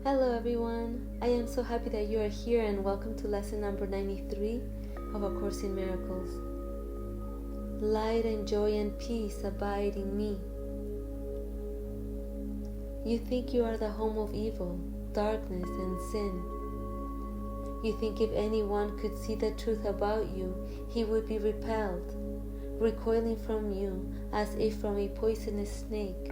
Hello everyone, I am so happy that you are here and welcome to lesson number 93 of A Course in Miracles. Light and joy and peace abide in me. You think you are the home of evil, darkness and sin. You think if anyone could see the truth about you, he would be repelled, recoiling from you as if from a poisonous snake.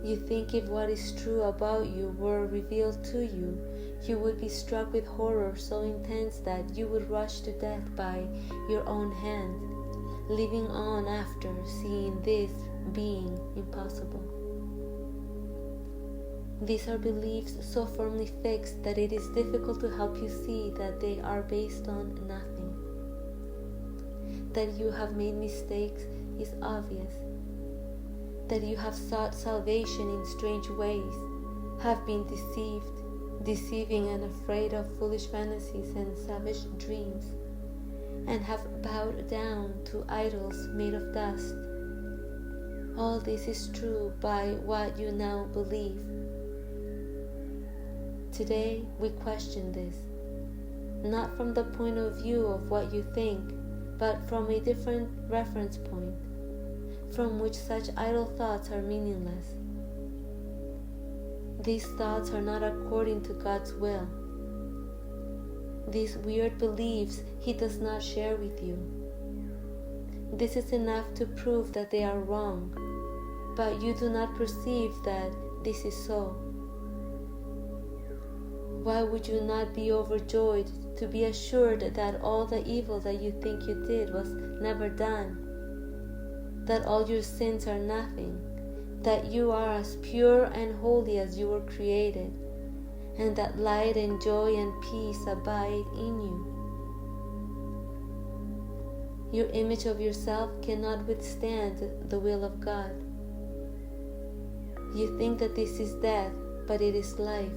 You think if what is true about you were revealed to you, you would be struck with horror so intense that you would rush to death by your own hand, living on after seeing this being impossible. These are beliefs so firmly fixed that it is difficult to help you see that they are based on nothing. That you have made mistakes is obvious. That you have sought salvation in strange ways, have been deceiving and afraid of foolish fantasies and savage dreams, and have bowed down to idols made of dust. All this is true by what you now believe. Today we question this, not from the point of view of what you think, but from a different reference point, from which such idle thoughts are meaningless. These thoughts are not according to God's will. These weird beliefs He does not share with you. This is enough to prove that they are wrong, but you do not perceive that this is so. Why would you not be overjoyed to be assured that all the evil that you think you did was never done? That all your sins are nothing, that you are as pure and holy as you were created, and that light and joy and peace abide in you. Your image of yourself cannot withstand the will of God. You think that this is death, but it is life.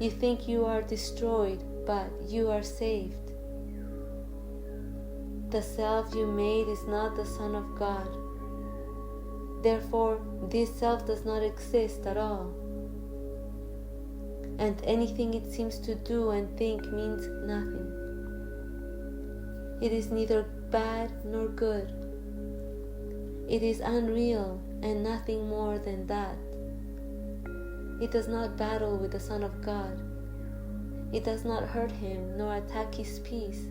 You think you are destroyed, but you are saved. The self you made is not the Son of God. Therefore, this self does not exist at all. And anything it seems to do and think means nothing. It is neither bad nor good. It is unreal and nothing more than that. It does not battle with the Son of God. It does not hurt Him nor attack His peace.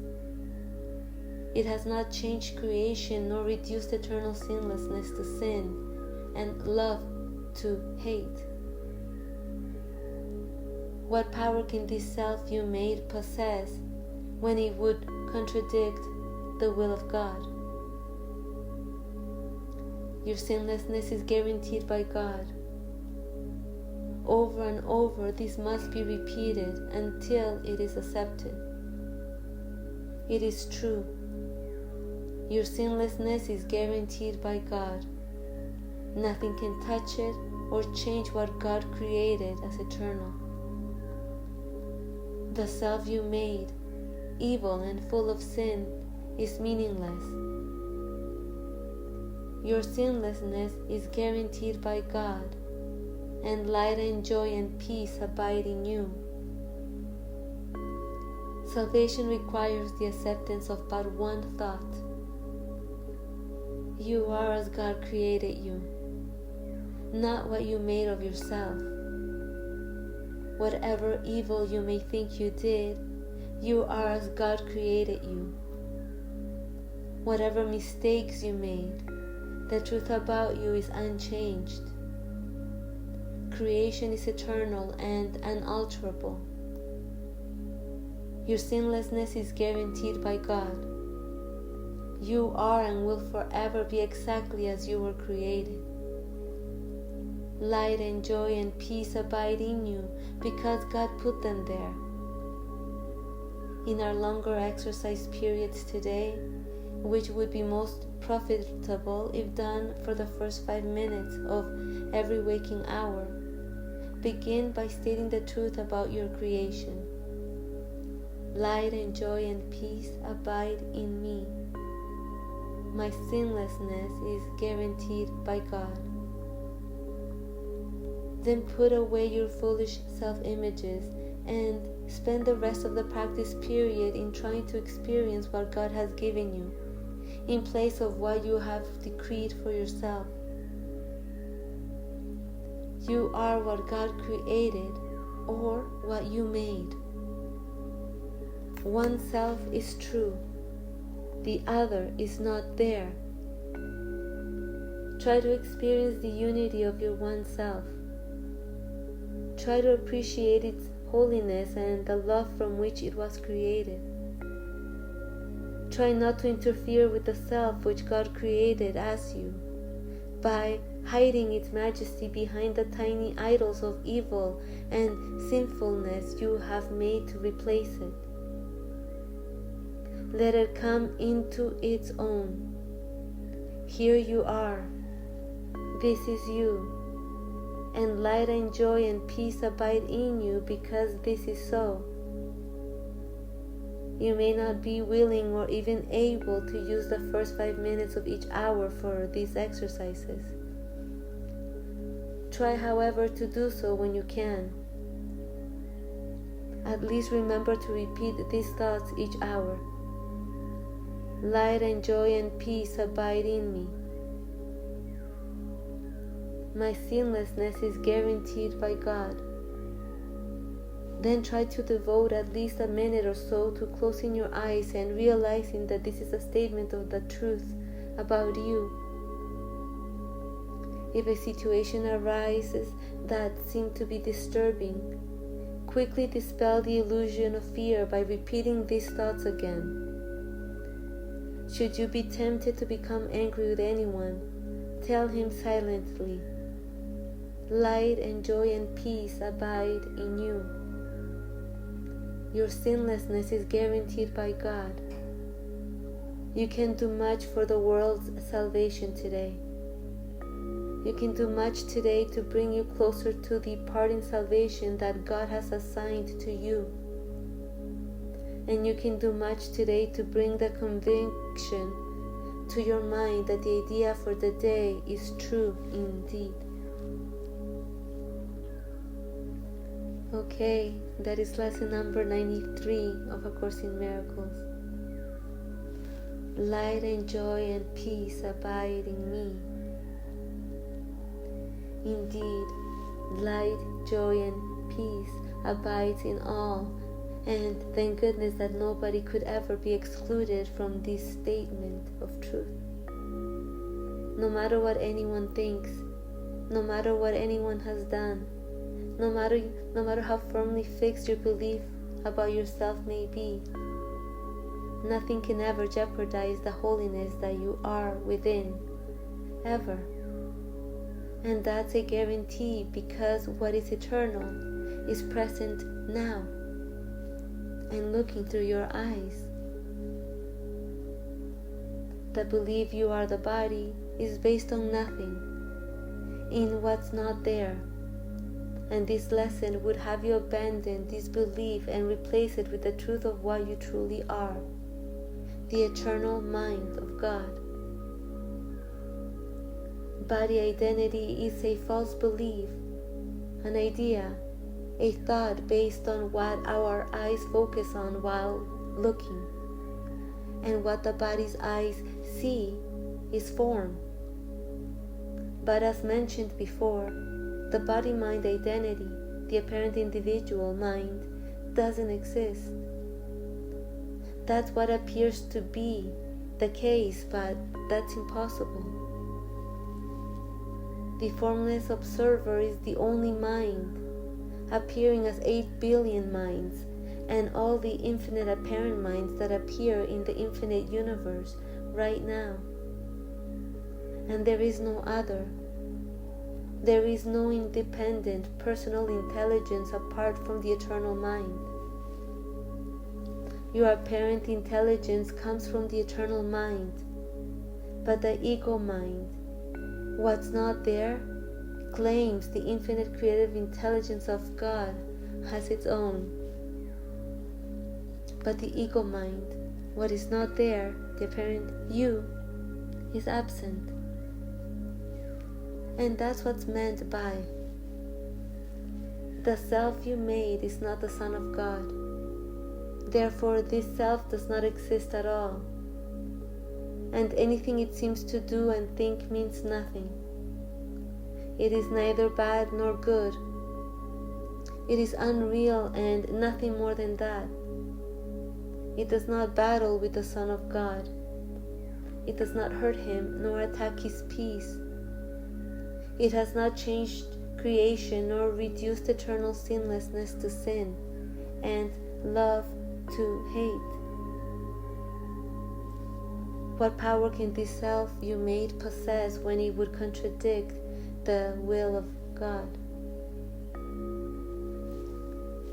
It has not changed creation nor reduced eternal sinlessness to sin and love to hate. What power can this self you made possess when it would contradict the will of God? Your sinlessness is guaranteed by God. Over and over, this must be repeated until it is accepted. It is true. Your sinlessness is guaranteed by God. Nothing can touch it or change what God created as eternal. The self you made, evil and full of sin, is meaningless. Your sinlessness is guaranteed by God, and light and joy and peace abide in you. Salvation requires the acceptance of but one thought. You are as God created you, not what you made of yourself. Whatever evil you may think you did, you are as God created you. Whatever mistakes you made, the truth about you is unchanged. Creation is eternal and unalterable. Your sinlessness is guaranteed by God. You are and will forever be exactly as you were created. Light and joy and peace abide in you because God put them there. In our longer exercise periods today, which would be most profitable if done for the first 5 minutes of every waking hour, begin by stating the truth about your creation. Light and joy and peace abide in me. My sinlessness is guaranteed by God. Then put away your foolish self-images and spend the rest of the practice period in trying to experience what God has given you, in place of what you have decreed for yourself. You are what God created or what you made. One self is true, the other is not there. Try to experience the unity of your one self. Try to appreciate its holiness and the love from which it was created. Try not to interfere with the self which God created as you, by hiding its majesty behind the tiny idols of evil and sinfulness you have made to replace it. Let it come into its own. Here you are. This is you. And light and joy and peace abide in you because this is so. You may not be willing or even able to use the first 5 minutes of each hour for these exercises. Try, however, to do so when you can. At least remember to repeat these thoughts each hour. Light and joy and peace abide in me. My sinlessness is guaranteed by God. Then try to devote at least a minute or so to closing your eyes and realizing that this is a statement of the truth about you. If a situation arises that seems to be disturbing, quickly dispel the illusion of fear by repeating these thoughts again. Should you be tempted to become angry with anyone, tell him silently, light and joy and peace abide in you. Your sinlessness is guaranteed by God. You can do much for the world's salvation today. You can do much today to bring you closer to the parting salvation that God has assigned to you. And you can do much today to bring the conviction to your mind that the idea for the day is true indeed. Okay, that is lesson number 93 of A Course in Miracles. Light and joy and peace abide in me. Indeed, light, joy, and peace abides in all, and thank goodness that nobody could ever be excluded from this statement of truth. No matter what anyone thinks, no matter what anyone has done, no matter how firmly fixed your belief about yourself may be, nothing can ever jeopardize the holiness that you are within, ever. And that's a guarantee, because what is eternal is present now and looking through your eyes. The belief you are the body is based on nothing, in what's not there. And this lesson would have you abandon this belief and replace it with the truth of what you truly are, the eternal mind of God. Body identity is a false belief, an idea, a thought based on what our eyes focus on while looking. And what the body's eyes see is form. But as mentioned before, the body-mind identity, the apparent individual mind, doesn't exist. That's what appears to be the case, but that's impossible. The formless observer is the only mind, appearing as 8 billion minds, and all the infinite apparent minds that appear in the infinite universe right now. And there is no other. There is no independent personal intelligence apart from the eternal mind. Your apparent intelligence comes from the eternal mind, but the ego mind, what's not there, claims the infinite creative intelligence of God has its own. But the ego mind, what is not there, the apparent you, is absent. And that's what's meant by The self you made is not the Son of God. Therefore, this self does not exist at all, and anything it seems to do and think means nothing. It is neither bad nor good. It is unreal and nothing more than that. It does not battle with the Son of God. It does not hurt him nor attack his peace. It has not changed creation nor reduced eternal sinlessness to sin and love to hate. What power can this self you made possess when it would contradict the will of God?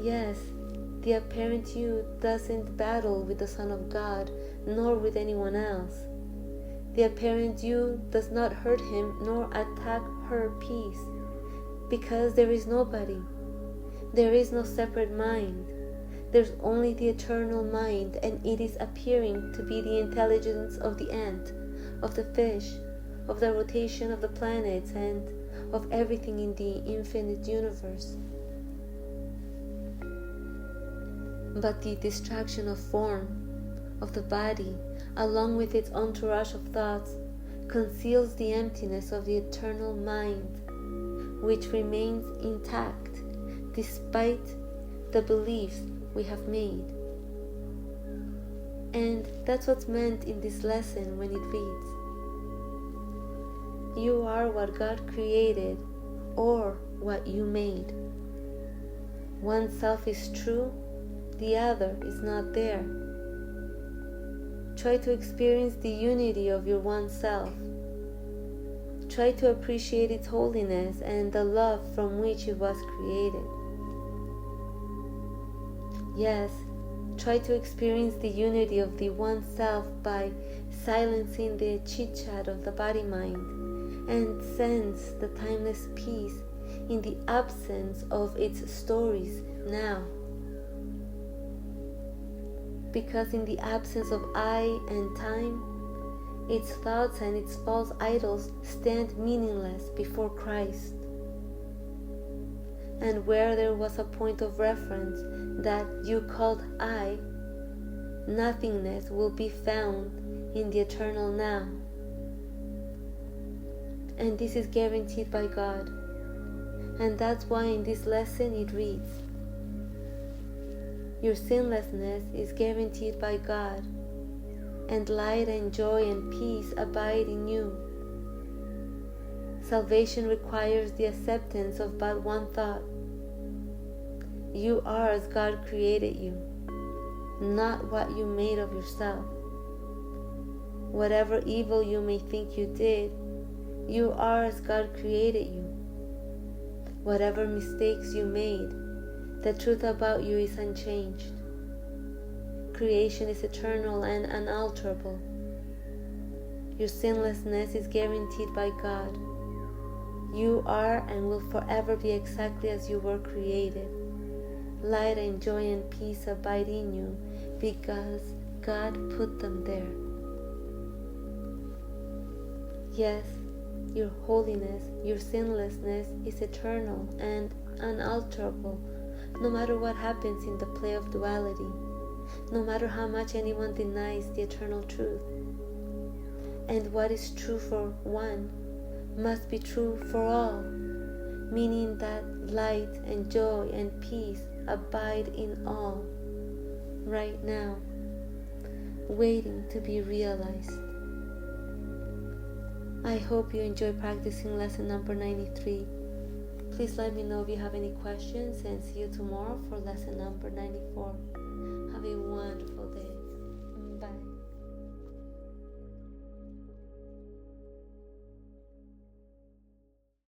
Yes, the apparent you doesn't battle with the Son of God nor with anyone else. The apparent you does not hurt him nor attack her peace, because there is nobody. There is no separate mind. There's only the eternal mind, and it is appearing to be the intelligence of the ant, of the fish, of the rotation of the planets, and of everything in the infinite universe. But the distraction of form, of the body, along with its entourage of thoughts, conceals the emptiness of the eternal mind, which remains intact despite the beliefs we have made. And that's what's meant in this lesson when it reads, "You are what God created or what you made. One self is true, the other is not there. Try to experience the unity of your one self. Try to appreciate its holiness and the love from which it was created. Yes, try to experience the unity of the one self by silencing the chit-chat of the body-mind and sense the timeless peace in the absence of its stories now. Because in the absence of I and time, its thoughts and its false idols stand meaningless before Christ. And where there was a point of reference that you called I, nothingness will be found in the eternal now. And this is guaranteed by God. And that's why in this lesson it reads, your sinlessness is guaranteed by God, and light and joy and peace abide in you. Salvation requires the acceptance of but one thought. You are as God created you, not what you made of yourself. Whatever evil you may think you did, you are as God created you. Whatever mistakes you made, the truth about you is unchanged. Creation is eternal and unalterable. Your sinlessness is guaranteed by God. You are and will forever be exactly as you were created. Light and joy and peace abide in you because God put them there. Yes, your holiness, your sinlessness is eternal and unalterable, no matter what happens in the play of duality, no matter how much anyone denies the eternal truth. And what is true for one must be true for all, meaning that light and joy and peace abide in all, right now, waiting to be realized. I hope you enjoy practicing lesson number 93. Please let me know if you have any questions, and see you tomorrow for lesson number 94. Have a wonderful